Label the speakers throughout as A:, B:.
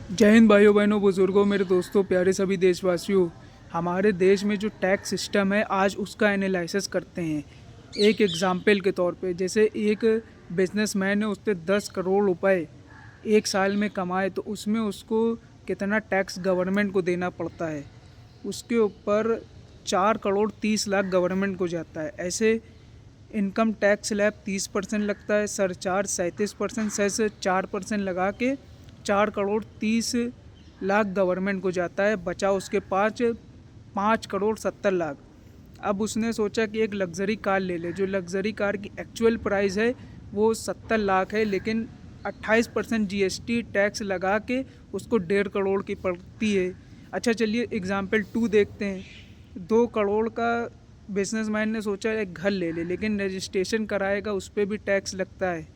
A: जय हिंद भाइयों बहनों बुज़ुर्गों मेरे दोस्तों प्यारे सभी देशवासियों। हमारे देश में जो टैक्स सिस्टम है आज उसका एनालिसिस करते हैं। एक एग्ज़ाम्पल के तौर पे जैसे एक बिजनेसमैन है, उसने 10 करोड़ रुपए एक साल में कमाए तो उसमें उसको कितना टैक्स गवर्नमेंट को देना पड़ता है। उसके ऊपर 4 करोड़ 30 लाख गवर्नमेंट को जाता है। ऐसे इनकम टैक्स स्लैब 30% लगता है, सरचार्ज 37%, सेस 4% लगा के 4 करोड़ 30 लाख गवर्नमेंट को जाता है। बचा उसके पास 5 करोड़ 70 लाख। अब उसने सोचा कि एक लग्जरी कार ले ले। जो लग्जरी कार की एक्चुअल प्राइस है वो 70 लाख है, लेकिन 28% जीएसटी टैक्स लगा के उसको 1.5 करोड़ की पड़ती है। अच्छा चलिए एग्ज़ाम्पल 2 देखते हैं। 2 करोड़ का बिजनेसमैन ने सोचा एक घर ले ले, लेकिन रजिस्ट्रेशन कराएगा उस पर भी टैक्स लगता है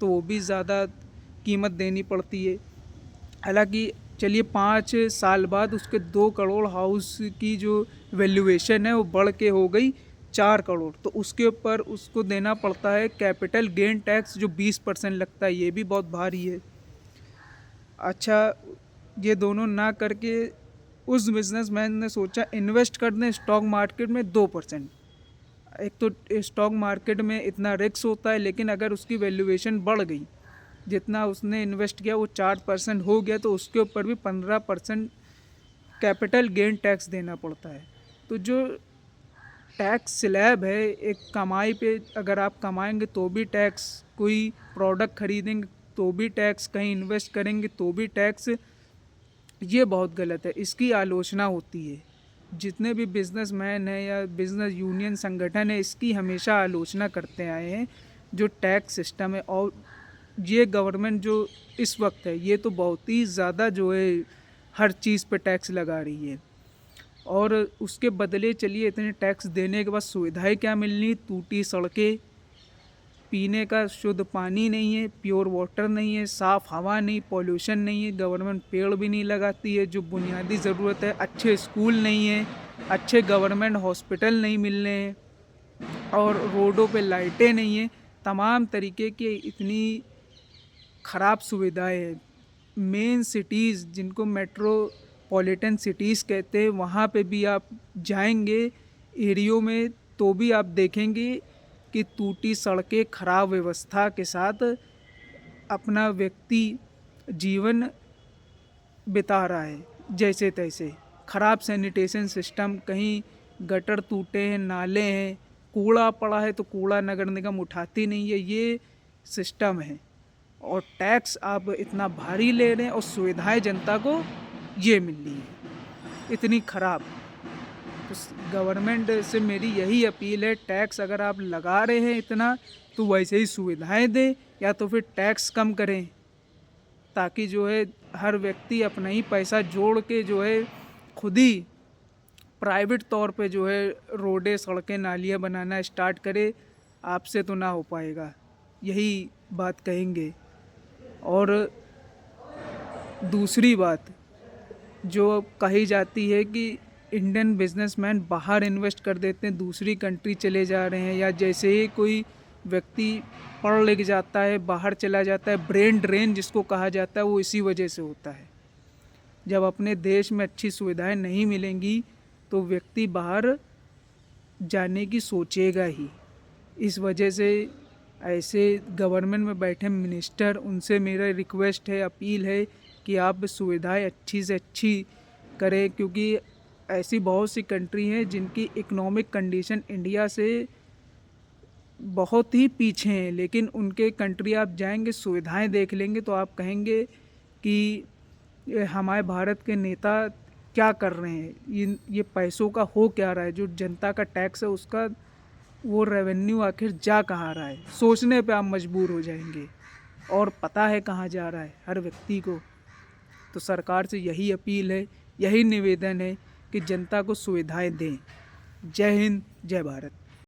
A: तो वो भी ज़्यादा कीमत देनी पड़ती है। हालांकि चलिए 5 साल बाद उसके 2 करोड़ हाउस की जो वैल्यूएशन है वो बढ़ के हो गई 4 करोड़, तो उसके ऊपर उसको देना पड़ता है कैपिटल गेन टैक्स जो 20% लगता है। ये भी बहुत भारी है। अच्छा, ये दोनों ना करके उस बिजनेसमैन ने सोचा इन्वेस्ट कर दें स्टॉक मार्केट में 2%। एक तो स्टॉक मार्केट में इतना रिस्क होता है, लेकिन अगर उसकी वैल्यूएशन बढ़ गई, जितना उसने इन्वेस्ट किया वो 4% हो गया, तो उसके ऊपर भी 15% कैपिटल गेन टैक्स देना पड़ता है। तो जो टैक्स स्लैब है एक कमाई पे, अगर आप कमाएंगे तो भी टैक्स, कोई प्रोडक्ट खरीदेंगे तो भी टैक्स, कहीं इन्वेस्ट करेंगे तो भी टैक्स, ये बहुत गलत है। इसकी आलोचना होती है। जितने भी बिजनेसमैन हैं या बिजनेस यूनियन संगठन है इसकी हमेशा आलोचना करते आए हैं जो टैक्स सिस्टम है। और ये गवर्नमेंट जो इस वक्त है ये तो बहुत ही ज़्यादा जो है हर चीज़ पे टैक्स लगा रही है। और उसके बदले चलिए इतने टैक्स देने के बाद सुविधाएं क्या मिलनी? टूटी सड़कें, पीने का शुद्ध पानी नहीं है, प्योर वाटर नहीं है, साफ़ हवा नहीं, पॉल्यूशन नहीं है, गवर्नमेंट पेड़ भी नहीं लगाती है जो बुनियादी ज़रूरत है, अच्छे स्कूल नहीं है, अच्छे गवर्नमेंट हॉस्पिटल नहीं मिल रहे हैं, और रोडों पे लाइटें नहीं हैं। तमाम तरीके की इतनी ख़राब सुविधाएं हैं। मेन सिटीज़ जिनको मेट्रोपॉलिटन सिटीज़ कहते हैं वहाँ पे भी आप जाएंगे एरियो में तो भी आप देखेंगे कि टूटी सड़कें, खराब व्यवस्था के साथ अपना व्यक्ति जीवन बिता रहा है जैसे तैसे। खराब सैनिटेशन सिस्टम, कहीं गटर टूटे हैं, नाले हैं, कूड़ा पड़ा है तो कूड़ा नगर निगम उठाती नहीं है, ये सिस्टम है। और टैक्स आप इतना भारी ले रहे हैं और सुविधाएं जनता को ये मिल रही है इतनी खराब। तो गवर्नमेंट से मेरी यही अपील है, टैक्स अगर आप लगा रहे हैं इतना तो वैसे ही सुविधाएं दें या तो फिर टैक्स कम करें, ताकि जो है हर व्यक्ति अपना ही पैसा जोड़ के जो है खुद ही प्राइवेट तौर पे जो है रोडें, सड़कें, नालियाँ बनाना स्टार्ट करे। आपसे तो ना हो पाएगा, यही बात कहेंगे। और दूसरी बात जो कही जाती है कि इंडियन बिजनेसमैन बाहर इन्वेस्ट कर देते हैं, दूसरी कंट्री चले जा रहे हैं, या जैसे ही कोई व्यक्ति पढ़ लिख जाता है बाहर चला जाता है, ब्रेन ड्रेन जिसको कहा जाता है वो इसी वजह से होता है। जब अपने देश में अच्छी सुविधाएं नहीं मिलेंगी तो व्यक्ति बाहर जाने की सोचेगा ही। इस वजह से ऐसे गवर्नमेंट में बैठे मिनिस्टर, उनसे मेरा रिक्वेस्ट है, अपील है कि आप सुविधाएं अच्छी से अच्छी करें, क्योंकि ऐसी बहुत सी कंट्री हैं जिनकी इकोनॉमिक कंडीशन इंडिया से बहुत ही पीछे हैं, लेकिन उनके कंट्री आप जाएंगे सुविधाएं देख लेंगे तो आप कहेंगे कि हमारे भारत के नेता क्या कर रहे हैं, ये पैसों का हो क्या रहा है, जो जनता का टैक्स है उसका वो रेवेन्यू आखिर जा कहाँ रहा है। सोचने पे आप मजबूर हो जाएंगे और पता है कहाँ जा रहा है हर व्यक्ति को। तो सरकार से यही अपील है, यही निवेदन है कि जनता को सुविधाएं दें। जय हिंद, जय भारत।